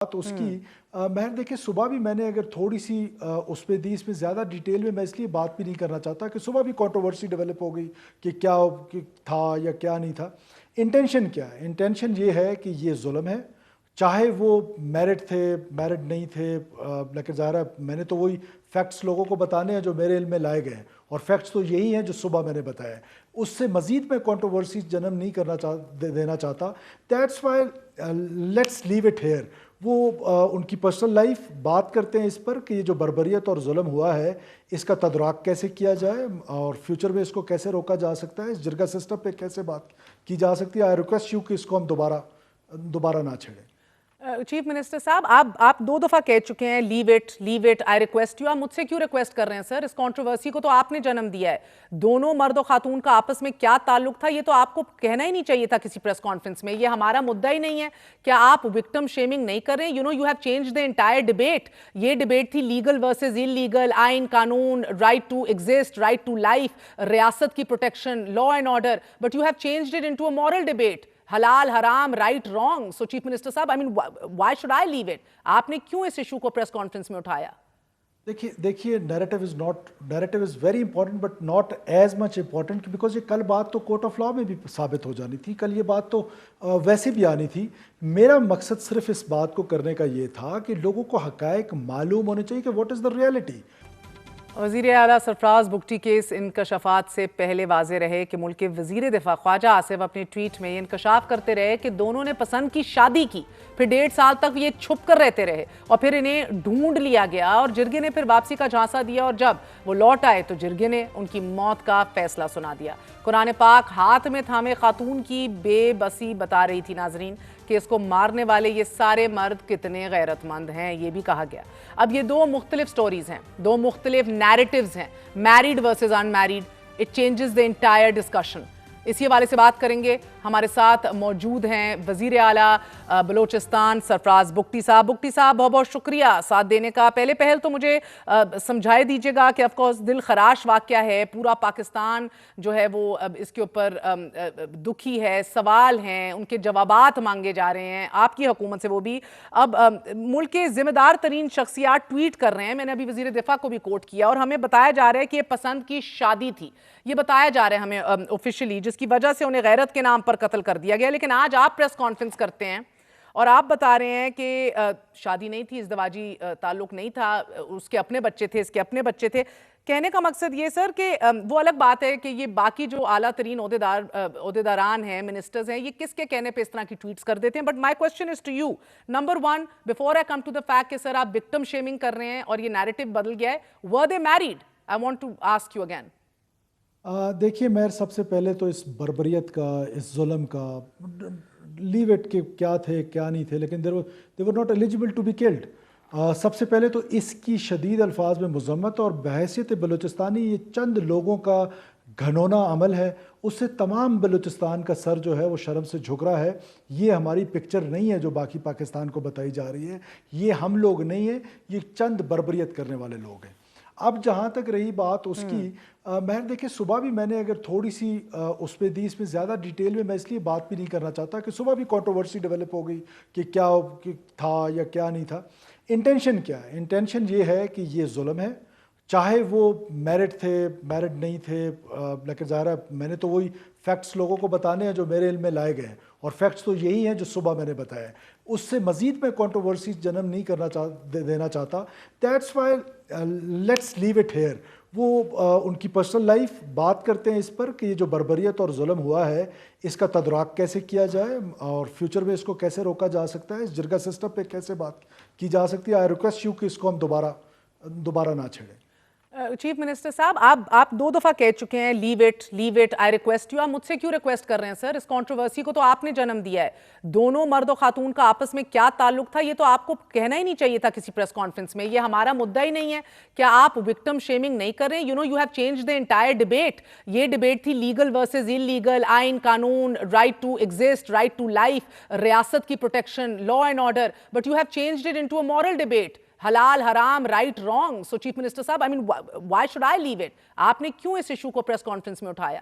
بات اس کی مہر دیکھیں صبح بھی میں نے اگر تھوڑی سی اس پہ دی، اس میں زیادہ ڈیٹیل میں اس لیے بات بھی نہیں کرنا چاہتا کہ صبح بھی کنٹروورسی ڈیولپ ہو گئی کہ کیا تھا یا کیا نہیں تھا۔ انٹینشن کیا ہے؟ انٹینشن یہ ہے کہ یہ ظلم ہے، چاہے وہ میرڈ تھے میرڈ نہیں تھے، لیکن ظاہر ہے میں نے تو وہی فیکٹس لوگوں کو بتانے ہیں جو میرے علم میں لائے گئے ہیں، اور فیکٹس تو یہی ہیں جو صبح میں نے بتایا ہے۔ اس سے مزید میں کنٹروورسی جنم نہیں کرنا دینا چاہتا۔ That's why let's leave it here. وہ ان کی پرسنل لائف بات کرتے ہیں اس پر کہ یہ جو بربریت اور ظلم ہوا ہے اس کا تدارک کیسے کیا جائے اور فیوچر میں اس کو کیسے روکا جا سکتا ہے، اس جرگہ سسٹم پہ کیسے بات کی جا سکتی ہے۔ آئی ریکویسٹ یو کہ اس کو ہم دوبارہ نہ چھیڑیں۔ چیف منسٹر صاحب، آپ دو دفعہ کہہ چکے ہیں leave it I request you. آپ مجھ سے کیوں ریکویسٹ کر رہے ہیں سر؟ اس کنٹروورسی کو تو آپ نے جنم دیا ہے۔ دونوں مرد و خاتون کا آپس میں کیا تعلق تھا یہ تو آپ کو کہنا ہی نہیں چاہیے تھا کسی پریس کانفرنس میں۔ یہ ہمارا مدعا ہی نہیں ہے۔ کیا آپ وکٹم شیمنگ نہیں کر رہے ہیں؟ You have change the entire debate. یہ ڈبیٹ تھی لیگل ورسز انلیگل، آئین قانون، right to exist, right to life, ریاست کی protection, law and order, but you have changed it into a moral debate, حلال حرام، right wrong. So chief minister صاحب، why should I leave it؟ آپ نے کیوں اس ایشو کو پریس کانفرنس میں اٹھایا؟ دیکھیے narrative is very important but not as much important, because یہ کل بات تو کورٹ آف لا میں بھی ثابت ہو جانی تھی، کل یہ بات تو ویسے بھی آنی تھی۔ میرا مقصد صرف اس بات کو کرنے کا یہ تھا کہ لوگوں کو حقائق معلوم ہونے چاہیے کہ واٹ از دا ریالٹی۔ وزیر اعلیٰ سرفراز بگٹی کیس انکشافات سے پہلے واضح رہے کہ ملک کے وزیر دفاع خواجہ آصف اپنی ٹویٹ میں یہ انکشاف کرتے رہے کہ دونوں نے پسند کی شادی کی، پھر 1.5 سال تک یہ چھپ کر رہتے رہے اور پھر انہیں ڈھونڈ لیا گیا اور جرگے نے پھر واپسی کا جھانسا دیا، اور جب وہ لوٹ آئے تو جرگے نے ان کی موت کا فیصلہ سنا دیا۔ قرآن پاک ہاتھ میں تھامے خاتون کی بے بسی بتا رہی تھی ناظرین کہ اس کو مارنے والے یہ سارے مرد کتنے غیرت مند ہیں، یہ بھی کہا گیا۔ اب یہ دو مختلف سٹوریز ہیں، دو مختلف نیریٹیوز ہیں، married versus unmarried. It changes the entire discussion. اسی حوالے سے بات کریں گے۔ ہمارے ساتھ موجود ہیں وزیر اعلیٰ بلوچستان سرفراز بگٹی صاحب۔ بگٹی صاحب، بہت بہت شکریہ ساتھ دینے کا۔ پہلے پہل تو مجھے سمجھائے دیجیے گا کہ آف کورس دل خراش واقعہ ہے، پورا پاکستان جو ہے وہ اس کے اوپر دکھی ہے، سوال ہیں، ان کے جوابات مانگے جا رہے ہیں آپ کی حکومت سے، وہ بھی اب ملک کے ذمہ دار ترین شخصیات ٹویٹ کر رہے ہیں۔ میں نے ابھی وزیر دفاع کو بھی کوٹ کیا اور ہمیں بتایا جا رہا ہے کہ یہ پسند کی شادی تھی، یہ بتایا جا رہا ہے ہمیں آفیشلی، جس کی وجہ سے انہیں غیرت کے نام پر قتل کر دیا گیا۔ لیکن آج آپ پریس کانفرنس کرتے ہیں اور آپ بتا رہے ہیں کہ شادی نہیں تھی، ازدواجی تعلق نہیں تھا، اس کے اپنے بچے تھے، اس کے اپنے بچے تھے۔ کہنے کا مقصد یہ سر کہ وہ الگ بات ہے کہ یہ باقی جو اعلیٰ ترین عہدیداران ہیں، منسٹرز ہیں، یہ کس کے کہنے پہ اس طرح کی ٹویٹس کر دیتے ہیں؟ But my question is to you, number 1 before I come to the fact کہ سر آپ وکٹم شیمنگ کر رہے ہیں اور یہ نیریٹو بدل گیا ہے، were they married? I want to ask you again. دیکھیے مہر، سب سے پہلے تو اس بربریت کا، اس ظلم کا، لیو اٹ کہ کیا تھے کیا نہیں تھے، لیکن they were not eligible to be killed۔ سب سے پہلے تو اس کی شدید الفاظ میں مذمت، اور بحیثیت بلوچستانی یہ چند لوگوں کا گھنونا عمل ہے، اس سے تمام بلوچستان کا سر جو ہے وہ شرم سے جھک رہا ہے۔ یہ ہماری پکچر نہیں ہے جو باقی پاکستان کو بتائی جا رہی ہے، یہ ہم لوگ نہیں ہیں، یہ چند بربریت کرنے والے لوگ ہیں۔ اب جہاں تک رہی بات اس کی، مہر دیکھیں صبح بھی میں نے اگر تھوڑی سی اس پہ دی، اس میں زیادہ ڈیٹیل میں اس لیے بات بھی نہیں کرنا چاہتا کہ صبح بھی کنٹروورسی ڈیولپ ہو گئی کہ کیا تھا یا کیا نہیں تھا۔ انٹینشن کیا ہے؟ انٹینشن یہ ہے کہ یہ ظلم ہے، چاہے وہ میرڈ تھے میرڈ نہیں تھے، لیکن ظاہر ہے میں نے تو وہی فیکٹس لوگوں کو بتانے ہیں جو میرے علم میں لائے گئے ہیں، اور فیکٹس تو یہی ہیں جو صبح میں نے بتایا ہے۔ اس سے مزید میں کنٹروورسی جنم نہیں دینا چاہتا۔ That's why let's leave it here. وہ ان کی پرسنل لائف بات کرتے ہیں اس پر کہ یہ جو بربریت اور ظلم ہوا ہے اس کا تدارک کیسے کیا جائے اور فیوچر میں اس کو کیسے روکا جا سکتا ہے، اس جرگہ سسٹم پہ کیسے بات کی جا سکتی ہے۔ آئی ریکویسٹ یو کہ اس کو ہم دوبارہ نہ چھیڑیں۔ چیف منسٹر صاحب، آپ دو دفعہ کہہ چکے ہیں leave it I request you. آپ مجھ سے کیوں ریکویسٹ کر رہے ہیں سر؟ اس کنٹروورسی کو تو آپ نے جنم دیا ہے۔ دونوں مرد و خاتون کا آپس میں کیا تعلق تھا یہ تو آپ کو کہنا ہی نہیں چاہیے تھا کسی پریس کانفرنس میں۔ یہ ہمارا مدعا ہی نہیں ہے۔ کیا آپ وکٹم شیمنگ نہیں کر رہے ہیں؟ You have change the entire debate. یہ ڈبیٹ تھی لیگل ورسز انلیگل، آئین قانون، right to exist, right to life, ریاست کی protection, law and order, but you have changed it into a moral debate, حلال حرام، right wrong. So chief minister صاحب، why should I leave it؟ آپ نے کیوں اس ایشو کو پریس کانفرنس میں اٹھایا؟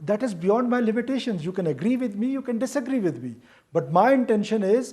that is beyond my limitations. You can agree with me, you can disagree with me, but my intention is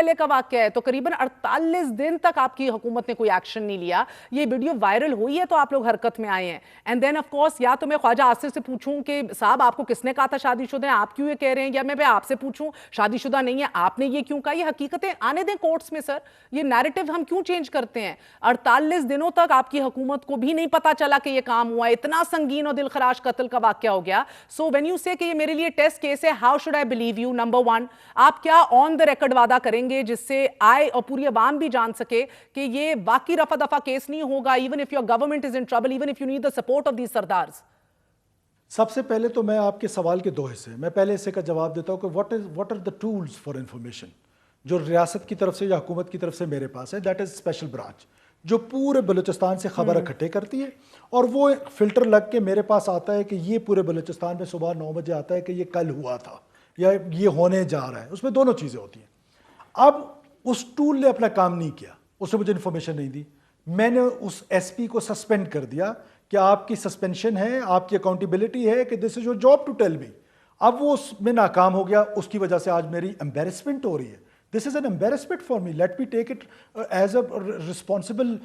پہلے کا واقعہ ہے. تو قریباً 48 دن تک آپ کی حکومت نے کوئی ایکشن نہیں لیا. یہ ویڈیو وائرل ہوئی ہے تو آپ لوگ حرکت میں آئے ہیں. اینڈ دین آف کورس یا تو میں خواجہ آصف سے پوچھوں کہ صاحب آپ کو کس نے کہا تھا شادی شدہ ہیں, آپ کیوں یہ کہہ رہے ہیں, یا میں آپ سے پوچھوں شادی شدہ نہیں ہے, آپ نے یہ کیوں کہا. یہ حقیقتیں آنے دیں کورٹس میں سر, یہ نیریٹو ہم کیوں چینج کرتے ہیں. 48 دنوں تک آپ کی حکومت کو بھی نہیں پتا چلا کہ یہ کام ہوا, اتنا سنگین اور دل خراش قتل کا واقعہ ہو گیا. سو وین یو سے کہ یہ میرے لیے ٹیسٹ کیس ہے, how should I believe you. Number one, آپ کیا آن دا ریکارڈ وعدہ کریں گے جس سے آئے اور پوری عوام بھی جان سکے کہ یہ باقی رفع دفع کیس نہیں ہوگا, even if your government is in trouble, even if you need the support of these sardars. سب سے پہلے تو میں آپ کے سوال کے دو حصے, میں پہلے حصے کا جواب دیتا ہوں کہ what are the tools for information جو ریاست کی طرف سے یا حکومت کی طرف سے میرے پاس ہے. دیٹ از اسپیشل برانچ جو پورے بلوچستان سے خبر اکٹھے کرتی ہے, اور وہ فلٹر لگ کے میرے پاس آتا ہے کہ یہ پورے بلوچستان میں صبح 9 بجے آتا ہے کہ یہ کل ہوا تھا یا یہ ہونے جا رہا ہے. اس میں دونوں چیزیں ہوتی ہیں. اب اس ٹول نے اپنا کام نہیں کیا, اس نے مجھے انفارمیشن نہیں دی, میں نے اس ایس پی کو سسپینڈ کر دیا کہ آپ کی سسپینشن ہے, آپ کی اکاؤنٹیبلٹی ہے کہ this is your job to tell me. اب وہ اس میں ناکام ہو گیا, اس کی وجہ سے آج میری امبیرسمنٹ ہو رہی ہے. This is an embarrassment for me, let me take it as a responsible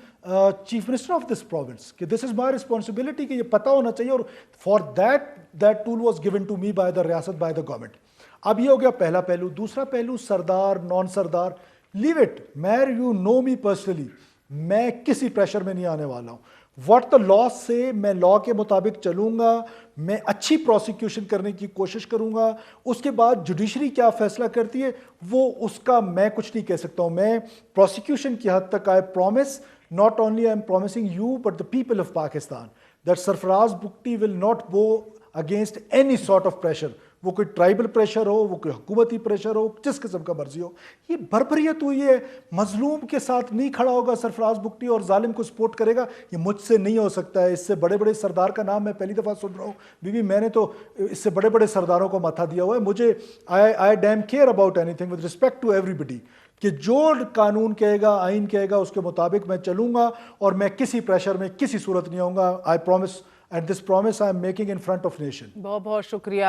chief minister of this province کہ دس از مائی رسپانسبلٹی کہ یہ پتہ ہونا چاہیے, اور for that tool was given to me by the ریاست, by the government. اب یہ ہو گیا پہلا پہلو. دوسرا پہلو سردار نان سردار, لیو اٹ. میر یو نو می پرسنلی, میں کسی پریشر میں نہیں آنے والا ہوں. واٹ دا لا سے, میں لا کے مطابق چلوں گا, میں اچھی پروسیکیوشن کرنے کی کوشش کروں گا. اس کے بعد جوڈیشری کیا فیصلہ کرتی ہے وہ اس کا میں کچھ نہیں کہہ سکتا ہوں. میں پروسیکیوشن کی حد تک I promise, not only I am promising you but the people of Pakistan that Sarfaraz Bugti will not go against any sort of pressure. وہ کوئی ٹرائبل پریشر ہو, وہ کوئی حکومتی پریشر ہو, جس قسم کا مرضی ہو. یہ بربریت ہوئی ہے, مظلوم کے ساتھ نہیں کھڑا ہوگا سرفراز بگٹی اور ظالم کو سپورٹ کرے گا, یہ مجھ سے نہیں ہو سکتا ہے. اس سے بڑے بڑے سردار کا نام میں پہلی دفعہ سن رہا ہوں. میں نے تو اس سے بڑے بڑے سرداروں کو ماتھا دیا ہوا ہے. مجھے I damn care about anything with respect to everybody, کہ جو قانون کہے گا, آئین کہے گا, اس کے مطابق میں چلوں گا, اور میں کسی پریشر میں کسی صورت نہیں آؤں گا. I promise, and this promise I am making in front of nation. بہت بہت شکریہ.